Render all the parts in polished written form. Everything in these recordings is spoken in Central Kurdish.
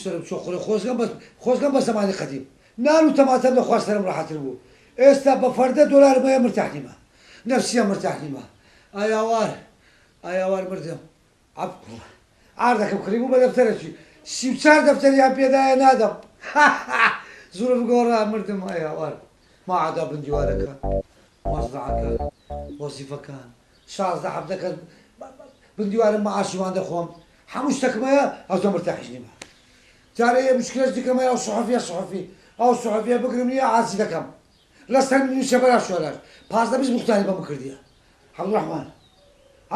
سرم شو خوري خوزقم بس ماني قديم نانو تماتم لخواس سرم راحت البو استا بفرده دولار ما مرتاح لي ما نفسيا مرتاح لي ما ايوار مردم عبكو عردك بكريمو بدفترشي سيبشار دفتر يا بيدا نادم زور بقورا مردم ايوار ما عدا بن جوارك مصدعك وظيفة كان شارز عبدك بن جوار معاشي ما عندك خوم حموش تكمية أو مرتاحش نما ترى مشكلة دي كمان أو صحفية بقرمني عاصي دكم لا استنى من شباب شو هلا باز بس مختلف بمكردية عبد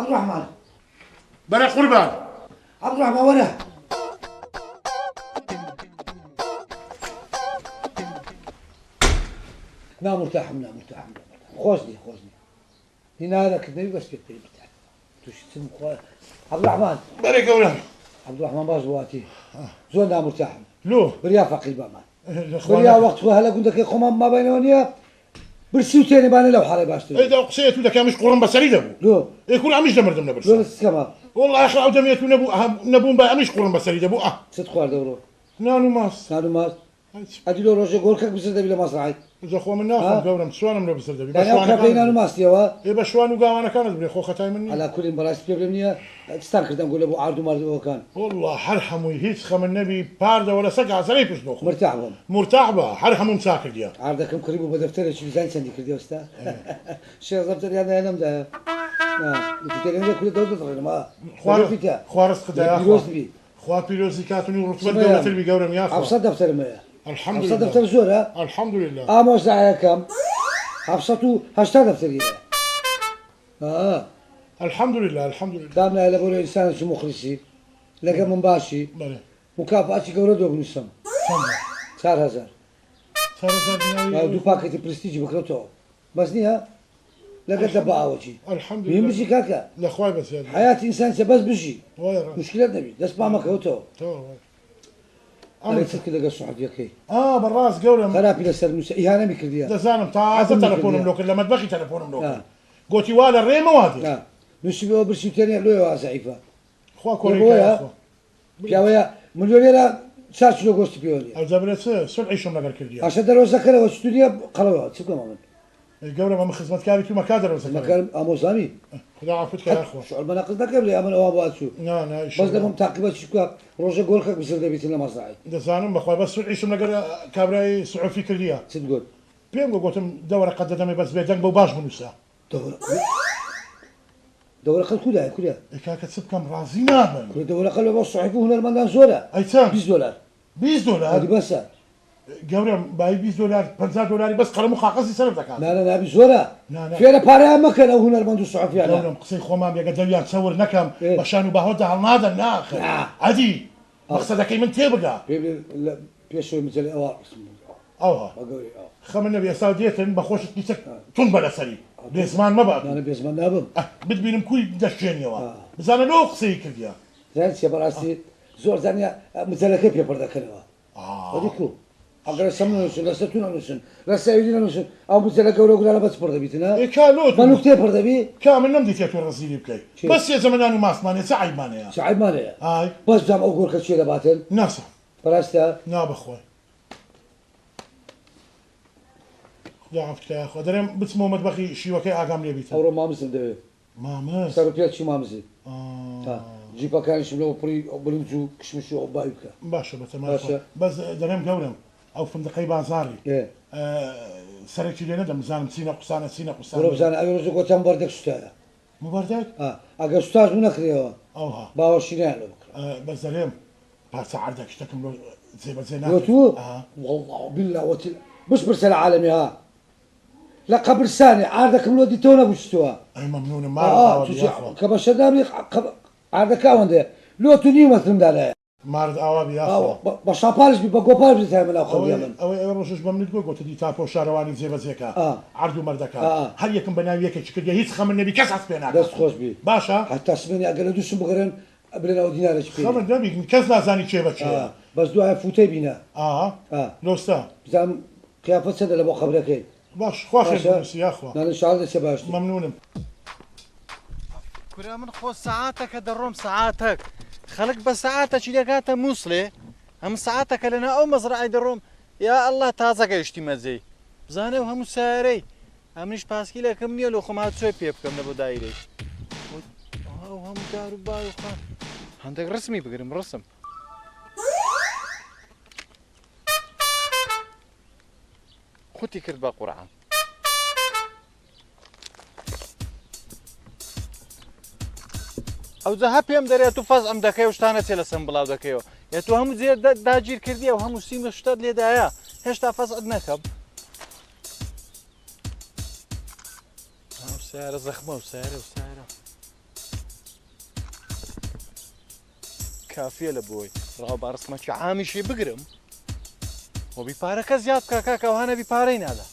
الرحمن بلا قربان عبد الرحمن ولا لا مرتاح خوزني هنا هذا كذا بس كذا مرتاح توش تسمى عبد الرحمن بارك الله عبد الرحمن باز بواتي زونا مرتاح لو بريا فقير بامان بريا وقت وهلا قلت لك خمام ما بينونيا برسيوتين بان لو حالي باشتري اذا قصيت ولا كان مش قرن بسري دبو لو يكون عم يجمر دمنا برسا لو بس كمان والله اخر عودميت نبون بقى مش قرن بسري دبو ست خوار دورو نانو ماس ادي لو روجي قولك بزر دبي مصراعي اذا خو من ناخذ قورم سوانا من بزر دبي يعني انا كابينا ماس يوا اي بشوان وقام انا كانت بلي خو ختاي مني على كل براس بيبلمني تستنكر نقول ابو عرض وما كان والله حرحم ويهيت خم النبي بارده ولا سقع زريف شنو مرتاح بها حرحم مساكر ديا عرضكم قريب بدفتر شو زين سندي كردي استاذ شي ضبط انا نم ده انت كل دولة ما خوارس خدا يا اخو خوا بيروزي كاتوني رتبه الدوله تلبي قورم يا اخو ابسط دفتر ما الحمد لله ابسط دفتر زوره الحمد لله موزع كم ابسطوا هشتا دفتر الحمد لله دامنا على بقول انسان شو مخلصي لقى من باشي مكافأة قولوا بنسم 4000 4000 دو باكيت برستيج بكرتو بس نيها لقى دبعة وجهي الحمد لله مين بيجي كاكا لا خوي بس يعني حياة إنسان بس بيجي مشكلة نبي دس ما مكوتو أنا تذكر لقى الصحف ياكي بالراس قولهم خرابي لسر إهانة بكرديا دزانم تعال تلفونهم لوك لما تبغي تلفونهم لوك قوتي ولا الريمة وادي نسي بيو برسي تاني لو ضعيفة خوا كوريكا اخو كاويا مليونيرا ساش لو غوست بيوني الزبرت سرعي شو نقدر كرديا عشان درو ذكر واستوديو قلوا تسكم من الجورة ما خدمت كاري تو مكادر وسكر مكان اموزامي خدا عفوتك يا اخو شو المناقص ذكر لي امن اوابات شو لا بس لما متعقبات شو روجا قولك بصير دبيتنا مصراعي دزانم بخوي بس سرعي شو نقدر كابراي صحفي كرديا تقول بيم قلتم دورة قددمي بس بيدنق بوباش بنوسا دورة قل كلها كاكا تسب كم رازي نابن كل دورة قل بس صحيفه هنا المندان زولا اي تام $20 هذه بس قورم باي $20 بس قلمو خاقصي سلف ذاك لا بزولا فينا بارا مكان او هنا المندو الصحفي يعني قورم قصي خومام يا قدويان تصور نكم بشانو باهودا هالنادا الناخر عادي مقصدك من تبقى بيشوي مثل اوها خم النبي ساوديتن بخوش كيسك تنبل سري بزمان ما بقى انا بزمان نابم بدبينم كل دشين يوا بس انا لو قصي كرديا زين سي براسي زور زانيا مثل كيف يبرد كلمه وديكو اگر سمنوشن رستونوشن رسايدينوشن او مثل قولوا قال بس برد بيتنا اي كالوت ما نكتي برد بي كامل نمدي تيتو رزيلي بكاي بس يا زمان انا ماسماني سعيد مانيا سعيد مانيا هاي بس زعما اقول لك شيء باطل ناسا براستا ناب اخوي يا عفتك يا اخو درم بسمو مطبخي شي وكي اقام لي بيت اورو مامس ده مامس صار بيات شي مامس جيبا كان شملو بري بلوزو كشمشو او بايكا باشا بتمام بس درم قولم او فندقي بازاري سركي لنا دم زانم سينا قصانه ورو زان اگر زو قوتم بردك شتا مو بردك اگر استاذ من اخريوا اوها باوشينا بس درم باس عردك اشتكم له زي لو والله بالله وتل مش برسل عالمي لا قبل ثاني عادك ملودي تونا بوشتوا اي ممنون ما كبش دامي عادك اونده لو تني مثل داله مارد اوابي يا اخو بشابالش بقوبال بتعمل اخو يمن او روشش بمنت قلت دي تابو شارواني زي بزيكا عرض مردكا هل يكن بناويك شكل هيك خم النبي كسعت بينك بس خوش بي باشا حتى اسمني اقلدوش بغرن قبل او دينارش بي خم النبي كز لازاني شي بچي بس دو فوتي بينا لوستا زعما قيافه سد لبو خبرك باش خو خير يا اخو انا ان شاء الله سباش ممنون كرا من خو ساعاتك درهم ساعاتك خلق بساعاتك اللي كانت موصله ئەم سەعاتەکە لەنا ئەو مەزرعی دەڕۆم یا ئەڵڵا تازە گەیشتی مەزەی بزانە و هەموو سارەی ئەمنیش پاسکیلەکەم نییە لە خۆما چۆی پێ بکەم لە بۆ دایرەی هەموو دار و بار و خان هەندێک ڕسمی بگرم ڕسم خوتی کرد بە قورعان ئەو جەها پێم دەرێت و فەز ئەم دەکەی و شتانە چێ لە سم بڵاو دەکەیەوە یا تو هەموو جێ داگیر کردی و هەموو سیمە شتت لێدایە هێشتا فەزت نەکەم سیارە زەخمە و سیارە و سیارە کافیە لە بۆی ڕاو با ڕسمەکی عامیشی بگرم بۆ بیپارەکە زیاد بکە کاکە ئەوانە بیپارەی نادا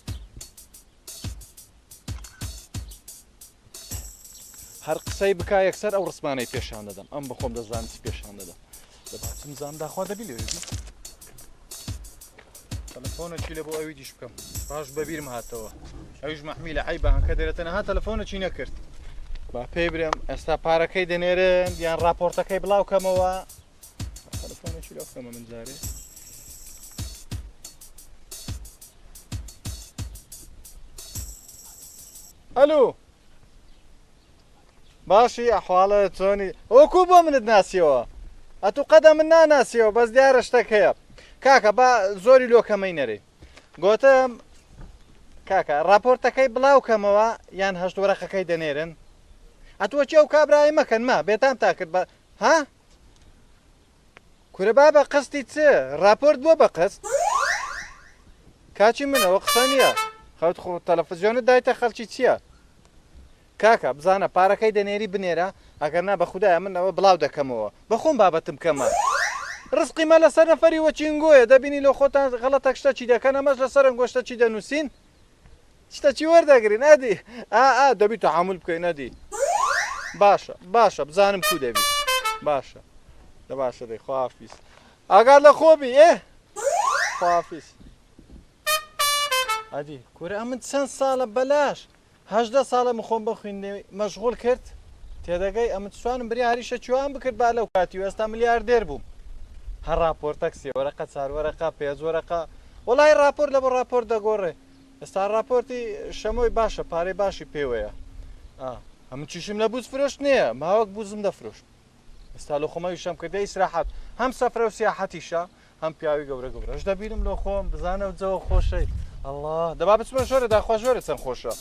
هەر قسەی بکا یەکسەر ئەو ڕسمانەی پێشان دەدەم ئەم بخۆم دەزانم چی پێشان دەدەم دەباتم زانم داخوا دەبی لەوێ تەلەفۆنێکی لە بۆ ئەوی دیش بکەم باش بەبیرم هاتەوە ئەویش مەحمی لە عیبە هەنکە دەرێتەنەها تەلەفۆنێکی نەکرد با پێی برێم ئێستا پارەکەی دەنێرن یان راپۆرتەکەی بڵاو کەمەوە تەلەفۆنێکی لەو بکەمە من جارێ ئەلو باشی ئەحواڵە چۆنی وەکو بۆ منت ناسیەوە ئەتو قەدە من ناناسیەوە بەس دیارە شتێک هەیە کاکە با زۆری لۆکەمەی نەرێ گۆتم کاکە راپۆرتەکەی بڵاو کەمەوە یان هەشت وەرەقەکەی دەنێرن ئەتووە چێ و کابرای مەکەن ما بێتام تا کرد بە ها کورە با بە قستی چ راپۆرت بۆ بە قست کاچی منەوە قسە نییە خەوت خۆ تەلەڤیزیۆنت دایتە خەڵکی چییە کاکە بزانە پارەکەی دەنێری بنێرە ئەگەر نا بە خوددایە منەوە بڵاو دەکەمەوە بەخۆم بابەتم کەمە ڕسقیمە لەسەر نەفەری وەچینگۆیە دەبینی لە خۆتان غەڵەتە شتە چی دەکەن ئەمەش لەسەر ئەنگۆشتە چی دەنووسین شتە چی وەردەگرین ئەدی دەبی تەحامل بکەین ئەدی باشە باشە بزانم کو دەبی باشە لە باشە دەی خواحافیز ئاگار لە خۆبی ئێ خواحافیز ئەدی کورە ئەمن چەند ساڵە بەلاش هەژدە ساڵە مخۆم بە خوێندنەوەی مەشغوڵ کرد تێدەگەی ئەمە توانم بریاریشە چوان بکرد با لەو کاتی و ئێستا ملیاردێر بووم هەر راپۆرتەک سێ وەرەقە چار وەرەقە پێنج وەرەقە وەڵای راپۆر لە بۆ راپۆر دەگۆڕێ ئێستا راپۆرتی شەمۆی باشە پارەی باشی پێوەیە هەموو چیشم لە بوز فرۆشت نییە ماوەک بوزم دەفرۆشت ئێستا لە خۆمەوی شەم کردە ئیسراحەت هەم سەفرە و سیاحەتیشە هەم پیاوی گەورە گەورەش دەبینم لە خۆم بزانە و جەوە خۆشەی الله دەبا بچمە ژۆرە داخوا ژۆرە چەند خۆشە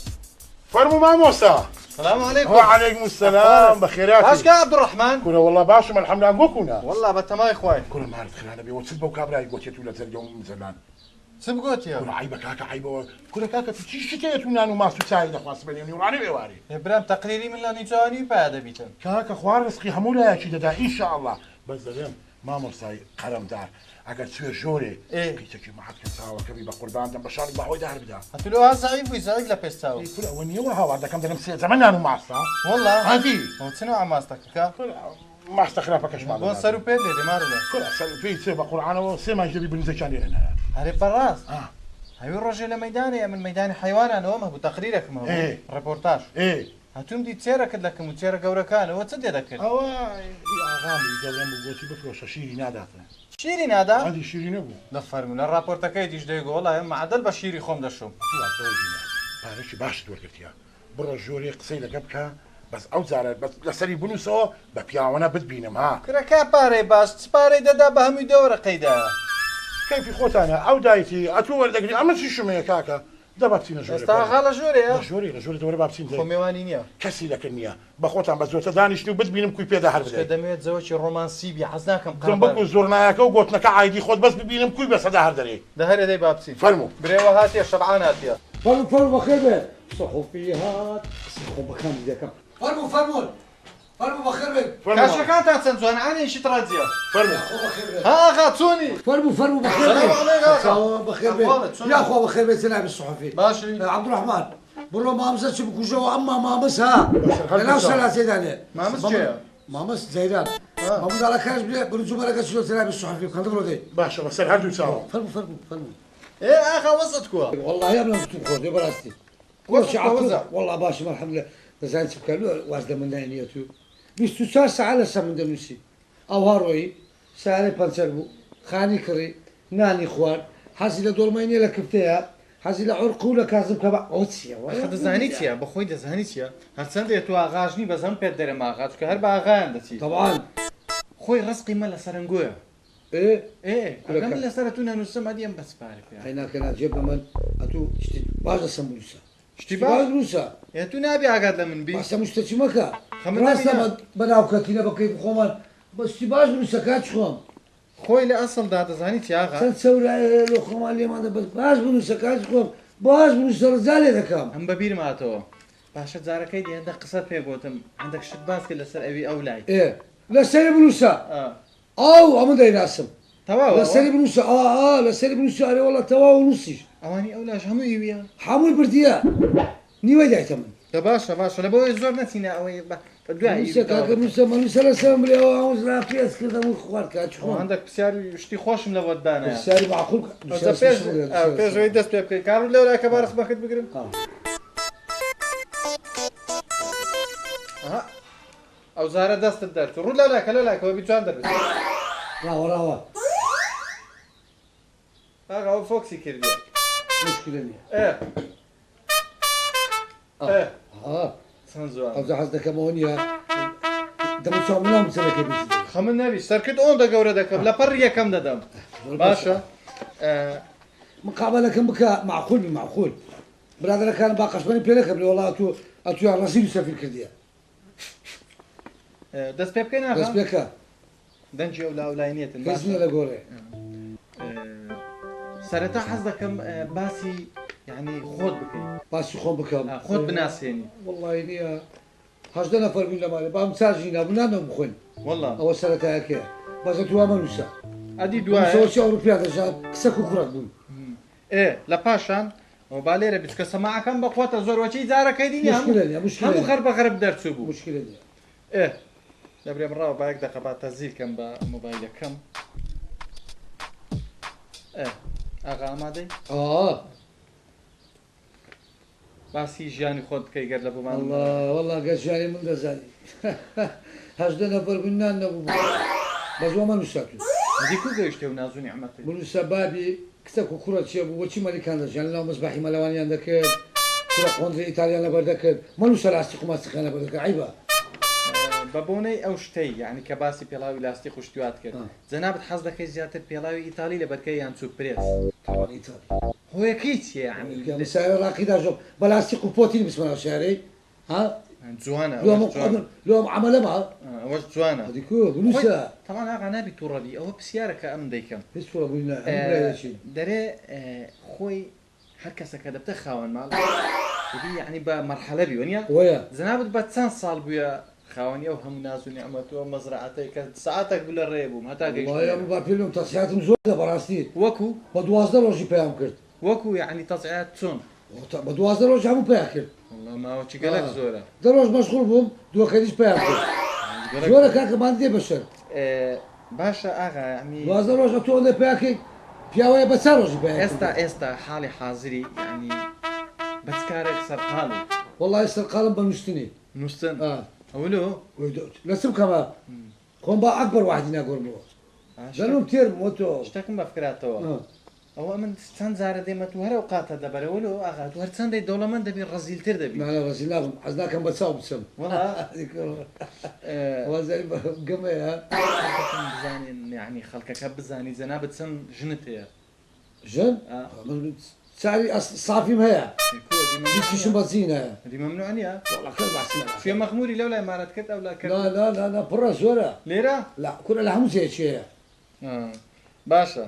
فرمو مامۆستا السلام عليكم وعليكم السلام بخيرات باش عبد الرحمن كنا والله باشم الحمد لله نقولكونا والله بتماي خوي كنا ما عرفت خلانا بي وتصب وكابراي قوتي ولا ترجعون مثلا سبقوت يا كنا عيبك هكا عيبه كنا كاكا في شي شكايتنا انه ما سوسايد خلاص بني نوراني بيواري ابراهيم تقريري من لاني جاني بعد بيتن كاكا خوار رزقي حموله شي دا ان شاء الله بس دام ما مرساي قرم دار اگر سوى جوري ايه كيتك ما حد كنساوا كبي بقربان دم بشار بحوي دار بدا هتلو ها زعيف ويزعيف لا بيستاو كل اوني وها هذا كم دم زمان انا معصا والله هذه وشنو عماستك كا ما استخرافك ايش بون سارو بيدي دي مارله كل في سبا قرآن وسما يجري بنزكان هنا هاري براس هاي الرجل ميداني من ميدان حيوان انا وما بتقريرك ما هو ايه ريبورتاج ايه هاتوم دي تسيرك لك متسير قورا كان وتصدي ذكر هو اغامي قال لهم بوتي بفلوس شيري نادا شيري نادا هذه شيري نبو لفر من الرابورت كيديش ديغو والله ما عدل بشيري خوم دشوم بارشي باش دور قلتيها برا جوري قصيده قبكها بس او زارت بس لسري بنوسو ببياونا بتبينم ها كركا باري باش تباري ددا بهم دور قيدا كيف خوت انا او دايتي اتور دقني اما شي شميه كاكا دبابتينا جوري استغال جوري جوري دور بابتين خو ميوانينيا كسي لك النيه بخوتان بس زوت دانشتي وبتبينم كوي بيدا حرب دميت زوجي رومانسي بيحزناكم زنبكو زورناك وقلتنا كعايدي خود بس ببينم كوي بس هذا هردري دهر دي بابسي فرمو بريوه هاتي شبعان هاتي فرمو بخير صحفيات صحو بكام ديكم فرمو بخير كاشا كانت تسنزون عني شي ترازيا فرمو ها غاتوني فرمو بخير بخير يا اخو بخير سلام الصحفي ماشي عبد الرحمن برو مامس شبكو جو اما مامس ها لا وصل زيدان مامس جاي مامس زيدان مامس على كاش برجو بركه شو سلام الصحفي كان تقولوا دي باشا بس هردو يساووا فرمو ايه اخا وسطكو والله يا ابن خذ يا براستي والله باش الحمد لله بس انت بكلو وازده من دانيتو 24 ساعه لسه من دنوسي او هاروي ساعه بانسربو خانی کڕی نانی خوارد حەزی لە دۆڵمەینێ لە کفتەیە حەزی لە عورق و لە کازم کە بە ئەو چییە خە دەزانی چییە بەخۆی دەزانی چییە هەرچەندێت تو ئاغاژنی بەزەم پێت دەرەما ئاغاز کە هەر بە ئاغایان دەچی طبعاً خۆی ڕستقی مە لە سەرنگۆیە ئێ لەسەر تو نانووسم ئەدیم بەسپارە پێ هەی ناکەنا جێ بە من ئەتوو باش دەسەم بنووسە شتی باش بنووسە یا تو نابی ئاگات لە من بی باسە مشتەچی مەکە خەمە ڕاستە نابینە. بەناوکەتینە بەکەی بخۆمان بەستی باش بنووسە کاچ خۆم خۆی لە ئەسڵدا دەزانی چی ئاغا چەند سەورایە لە خۆمان لێمانە بەس باش بنووسە کاچ خۆم باش بنووسە ڕزا لێ دەکەم ئەم بەبیر ماتەوە باشە جارەکەی هێندە قسەت پێ گوتم هەندێک شت باس کرد لەسەر ئەوی ئەو لای لەسەری بنووسە ئاو ئەمە دەیناسم تەواوە لەسەری بنووسە لەسەری بنووسە ئەرێ وەڵە تەواو نووسیش ئەوانی ئەو لاش هەموو ئیویە هەمووی بردیە نیوەی دایتە من باشە باشە لە بۆی زۆر نەچینە ئەوەی نووسە کاکە نووسە مەنووسە لەسەرم بلێەوە ئەوزرا پێس کردم و خوارد کاچ خۆم هەندێک پرسیاری شتی خۆشم لە بۆدانە ساری معقول پێشەوەی دەست پێ بکەیت کار لەو لای کە بارخ بەکەت بگرم ئەو زارە دەستت دەرچ ڕوو لە لایکە لە لایکەوە بیجوان دەبێت ڕاوەڕاوە ئەو فۆکسی کردی مشکلە نییە چەند زوان ئەوزە حەز دەکەمەوە نییە دەمەچاو منام سەرەکە بیست خەمن نەبی سەرکرد ئەوەندە گەورە دەکەم لە پەڕ یەکەم دەدەم باشە مقابلەکەم بکە معقول بی معقول برادەکان با قەشبەری پێ نەکەم لێ وەڵات و ئەتویان ڕەسیل و سەفیر کردیە دەست پێ بکەین دەست پێکە دەنجی ئەو لاولایەتن کەس نییە لە گۆڕێ سەرەتا حەز دەکەم باسی یعنی خۆت بکەین باسی خۆم بکەم خۆت بناسیێنی وڵی نییە هەشدە نەفەر بووین لەمانێ بام چاژی نابوونانەوە بخۆین وەڵا ئەوە سەرەتایەکەیە بەزە توامە نووسە ئەدی دوایە سەوەچی ئەوروپیا دەژات کسە و کوڕەت بوون لە پاشان با لێرە بچکە سەماعەکەم بەخۆتە زۆرەوەی جارەکەی دینی مشکلە نییە هەموو خەر بە غەرب دەرچوو بوو مشکلە نییە لەبرێ بڕاوە باەک دەقەبات تەزیرکەم بە مۆبایلەکەم ئاغا ئامادەی باسی ژیانی خۆت بکەی گەر لە بۆمان وەڵا گەژیانی من دەزانی هەشدە نەفەر بوونان نەبوو بە زۆمە نووساتون دیکو گەیشتێ و نازوو نیعمەتی بنووسە بابی کچە و کوڕە چیە بوو بۆچی مەلیکان دەژیان لەناو مەزباحی مەلەوانیان دەکرد کوڕە قۆندری ئیتالیان لەبەر دەکرد مەنووسە لاستی قوماسیخان لەبەر دەکرد عیبە بە بۆنەی ئەو شتەی یعنی کە باسی پێڵاوی لاستی خوشتیوات کرد جەنابەت حەز دەکەی زیاتر پێڵاوی ئیتالی لە بەرکەی یان چوو پرێس ئیتالی هۆیەکەی چیە یعنی مساوی ڕاقیدا ژۆ بەلاستی قوپۆتی بسمەوە شارەی جوانە لۆم عملەما ئەوەش جوانە دیکو بنووسە تەمان ئاغا نابی تووڕەبی ئەوە پرسیارەکە ئەم دەیکەم هیچ بووین دەرێ خۆی هەر کەسەکە دەبتە خاوەن ماڵ یعنی بە مەرحەلە بی وەنیە وەیە جەنابەت بە چەند ساڵ بووە خاوەنی ئەو هەموو ناز و نیعمەتەوە مەزرعەتەی کە سەعاتێک بوو لە ڕێ بووم هەتا گەیشت با پێم تەسیاتم زۆر بەڕاستی وەکو بە 12 ڕۆژی پێیان کرد وەکو یعنی تەسعات چۆن بە 12 ڕۆژ هەموو پێیان کرد ماوەچی گەلک زۆرە دە ڕۆژ مەشغوڵ بووم دووەکەریش پێیان کرد زۆرە کاکەمان دێ بەشەر باشە ئاغا یعنی 12 ڕۆژ تۆ لێ پێیاکەی پیاوەیە بە چا ڕۆژی پێیان ئێستا حاڵی حازری یعنی بەچکارێک سەرقاڵ وەڵای سەرقاڵم بە نووسنی نووسن ئەولۆ لەسم کەمە خۆم با ئەکبەر وحدی ناگۆڕمەوە دەنوم تێر بووە تۆ شتێکم بەفکراتەوە ئەوە من چەند جارە دێمە تو هەرە قاتە دەبەرەوەلو ئاغا تو هەر چەندەی دەوڵەمەند دەبی ڕەزیلتر دەبی ڕزیل نابم حەز ناکەم بە چاو بچم گەمەیە بزانین یعنی خەڵکەکە بزانی جەنابەت چەند ژنت هەیە ژن چاوی سافیم هەیە بیستیشم بە زین هەیە دیمەمنوع نیە فێ مەخموری لەو لای مارەت کرد ئەو لا کرد پڕە زۆرە لێرە کورە لە هەموو جێچێە باشە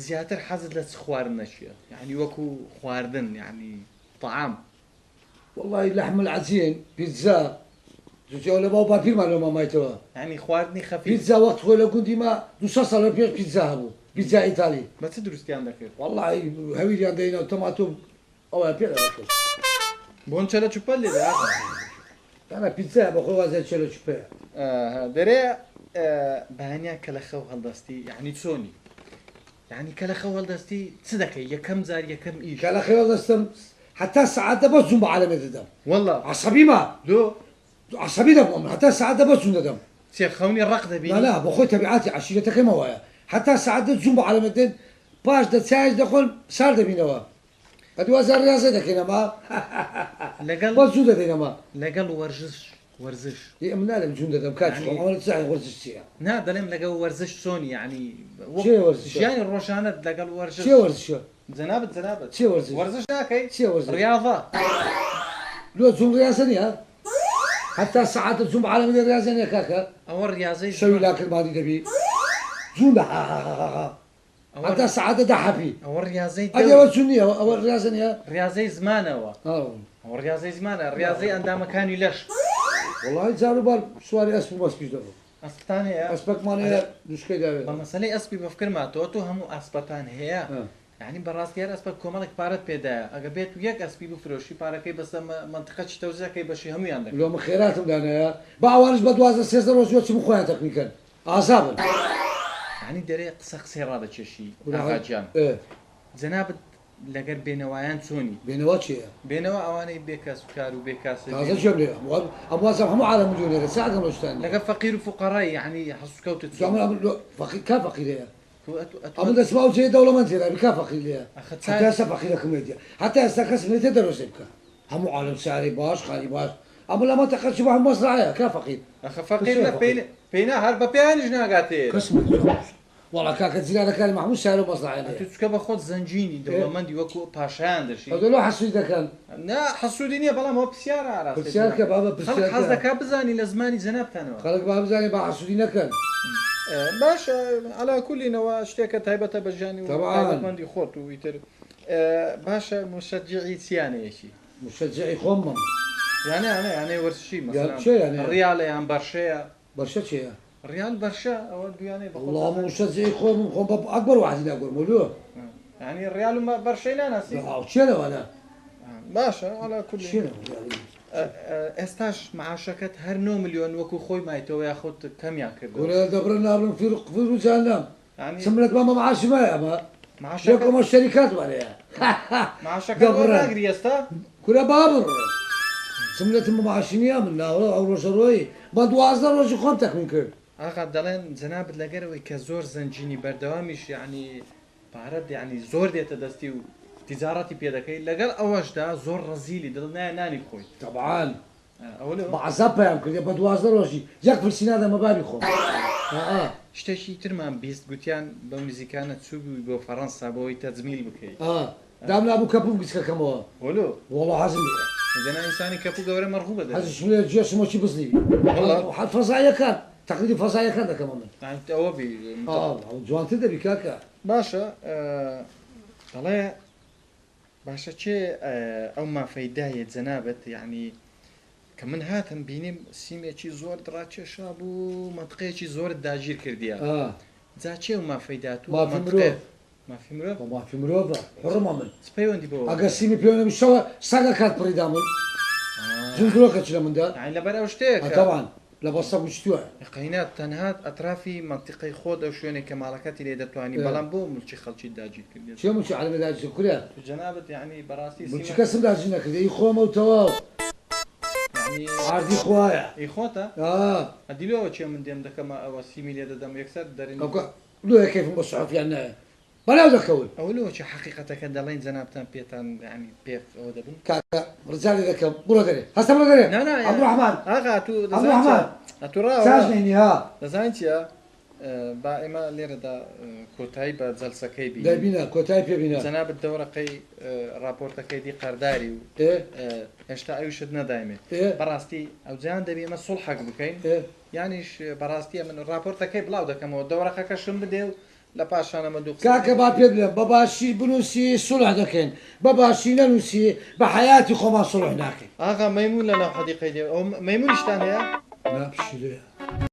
زیاتر حەزت لە چ خواردن نەچیە یعنی وەکو خواردن یعنی طعام والله لحم العجين بيتزا جوجو لە باو باپیرمان لە مامایتەوە یعنی خواردنی خەفیف پیتزا وەخت خۆی لە گوندی ما 200 ساڵ پێش پیتزا هەبوو پیتزا ئیتالی بە چ دروستیان دەکرد والله هەویریان دەینەوە تۆماتۆ ئەوە پێ دەکرد بۆن چەلە چوپەل لێ دانا پیتزا بەخۆی وازە چێ لە چوپەیە دەرێ بەیانیان کە لە خەو هەڵدەستی یعنی چۆنی یعنی کە لە خەو هەڵدەستی چ دەکەی یەکەم جار یەکەم ئیش کە لە خێوە دەستم حتا سعات دەبە زوم بە عالەمێ دەدەم والله عەسەبی ما عەسەبی دەبم حتا سعات دەبە زوم دەدەم چێ خەونی ڕق دەبی لا بەخۆی تەبیعاتی عەشیرەتەکەیمە وایە حتى ساعات دەچوون بە عەلەمەتێن پاش چایش دەخۆن سار دەبینەوە ئەدوازار ریاضە دەکەینەما بە زوو دەدەینەما لەگەڵ وەرزش ئەم نادەم جون دەدەم کات وەرزش چییە نا دەڵێم لەگەڵ وەرزش چۆنی یعنی چێ وەرزشە؟ ژیانی ڕۆژانەت لەگەڵ وەرزش چێ وەرزشە جەنابەت چێ وەرزش؟ وەرزش ناکەی چێ وەرزش؟ ریاضە لۆ جون ریاضە نییە حتى ساعات جون بە عەلەمەتێ ریاضە نییە کاکە ئەوە ریاضەی شەوی لاکردمانی دەبی جون بە حتى ساعات دەحەپی ئەوە ریاضەی ئەدەوە چون نییە ئەوە ریاضە نییە ریاضەی زمانەوە ئەوە ریاضەی زمانە ریاضەی ئەندامەکانی لەش وڵی جاروبار سواری ئەسپ و بەسپیش دەبوو ئەسپتان هەیە ئەسپەکمان هەیە دوشکەی داوێت بە مەسەلەی ئەسپی بەفکرماتەوە تۆ هەموو ئەسپەتان هەیە یعنی بەڕاستیار ئەسپەت کۆمەڵێک پارەت پێدایە ئەگە بێت و یەک ئەسپی بفرۆشی پارەکەی بەسە منتقە چ تەوزیەکەی بەشی هەمویان دەکەن لۆمە خێراتم دانەیە با ئەوانش بە 12 ڕۆژ چی خۆیان تەکنیکەن ئازابن یعنی دەرێ قسەی ڕادەچێشی ئاغاجیان جەنابەت لەگەر بێنەوایان چۆنی بێنەوە چییە؟ بێنەوە ئەوانەی بێکەس و کار و بێکاسە تازە جێم لێ ئەموازم هەموو عالم میلیۆنێرە ساگەم ڕۆشتان لەگە فەقیر و فقەڕای یعنی حەسوکەوتت کا فەقیرەیە ئەمە دەسما و جێ دەوڵەمەندێرا کا فەقیر لێە حتى ئێستا فەقیرەکەمێتە حتى ئێستا کەس نێتە دەرۆسێ بکە هەموو عالم ساری باش خانی باش ئەمە لەمە تەقەچی بە هەموو مەزرعەیە کا فەقیر ئەخە فەقیر لە پێینا هەر بە پێیانیش ناگاتێ وڵا کاکە جیرانەکانی محموود سار و مەزرعەیە تو چکە بە خۆت زەنجینی دەوڵەمەندی وەکو پاشایان دەشی ئەدەلۆ حەسوودی دەکەن نا حەسوودی نییە بەڵام ئەوە پرسیارە ئاراستێ پرسیار کە بابە حەز پرسیار دەکا بزانی لە زمانی جەنابتانەوە خەڵک با بزانێ با حەسوودی نەکەن باشە عەلا کولینەوە شتێکە تایبەتە بە ژیانی و طبعاً. تایبەتمەندی خۆت و ئیتر باشە مشەجعی چیانەیەکی مشجعی خۆمم یانێ وەرزشی چێ یانێ؟ ڕیاڵە یان بەرشەیە بەرشە چییە؟ ڕیال بەرشە ئەوە دویانەی بە والله مشجعی خۆمم خۆم بە ئەکبەر وحدی ناگۆرمەلووە ینی ڕیال و بەرشەی ناناسی چێرەوەە باشە عەلا کولی چێرە ئێستاش معاشەکەت هەر 9 میلیۆن وەکو خۆی مایتەوە یا خۆت کەمیان کردو گۆرە دەبرن نابن فیر و جانام ینی سمرەت بەمە معاشمایە ئەمە شێکۆمە شەریکات وەرەیە معاشەکە ناگری ئێستا کورە بابڕ سمرەتم بە معاشی نییە من ناوە ئەو ڕۆژەڕۆی بە 12 ڕۆژی خۆم تەکمین کرد ئاغا دەڵێن جەنابەت لەگەرەوەی کە زۆر زەنجینی بەردەوامیش یعنی پارەت یعنی زۆر دێتە دەستی و تیجارەتی پێ دەکەی لەگەڵ ئەوەشدا زۆر ڕەزیلی دڵ نایە نانی خۆی طبعاً ئەوە بە عەزاب پێیان کردێ بە 12 ڕۆژی یەک پرسی نادەمە بابی خۆم شتێکی ترمان بیست گوتیان بەو نزیکانە چوو بووی بۆ فەڕەنسا بۆەوەی تەجمیل بکەیت دام نابوو کەپوم گچکەکەمەوە وەلو وڵە حەزم دەنا ئینسانی کەپوو گەورە مەرغوو بەدە حەزش لێ جێشمەکی بزنی فەزایەکان تەقلیدی فەزایەکان دەکەمە من ئەوە بی جوانتر دەبی کاکە باشە دەڵێ باشە چێ ئەو مافەیدایە جەنابەت یعنی کە من هاتم بینیم سیمێکی زۆر دڕاکێشا بوو مەتقەیەکی زۆر داگیر کردیە جا چێ و مافەیدات و مافی مرۆڤ مافی مرۆڤ مافی مرۆڤە حڕمە من پەیوەندی بۆ ئەگەر سیمی پێوەنەمی شەوە سەگە کات پڕیدا من جنگۆکە چ لە مندا لەبەر ئەو شتێک تەوان لە بەسە گوشتووە قینات تەنهات ئەطرافی منتیقی خۆت ئەو شوێنێک کە ماڵەکەتی لێ دەتوانی بەڵام بۆ ملکی خەڵکی داگیر کردی چێ موچی عەلەمەداجی کوریا جەنابەت یعنی بەڕاستی ملکی کەسم داجی نەکردی ئی خۆمە و تەواو عاردی خوایە ئەی خۆتە ئەدیلەوە چێ من دێم دەکەمە ئەوە سیمی لێ دەدەم یەکسەر دەرین لۆ کەیفم بە سوحافیان نایە بەناو دەکەون ئەوەوە چه حقیقەتەکە دەڵێن جەنابتان پێتان ینی پێ ئەوە دەبن کاکە ڕجاری دەکەم بڕۆ دەرێ هەستە بڕۆ دەرێ عەبدوڕەحمان ئاغا تو عەبدوڕەحمان ساژنێنی ها دەزانین چییە با ئێمە لێرەدا کۆتایی بە جەلسەکەی بی دەبینە کۆتایی پێبینە جەنابەت دەوڕەقەی راپۆرتەکەی دی قەرداری و هێشتا ئەویشت نەدایمێت بەڕاستی ئەو جیان دەبی ئەمە سوڵحەق بکەین یانیش بەڕاستیە من راپۆرتەکەی بڵاو دەکەمەوە دەوڕەقەکەشم بدێ و لە پاشانەمە دوو کاکە با پێ بڵێم بە باشی بنووسی سوڵح دەکەین بە باشی نەنووسی بە حیاتی خۆمان سوڵح ناکەین ئاغا مەیمون لە ناو حەدیقەی دێ ئەو مەیمونیشتان هەیە ناپشیلەیە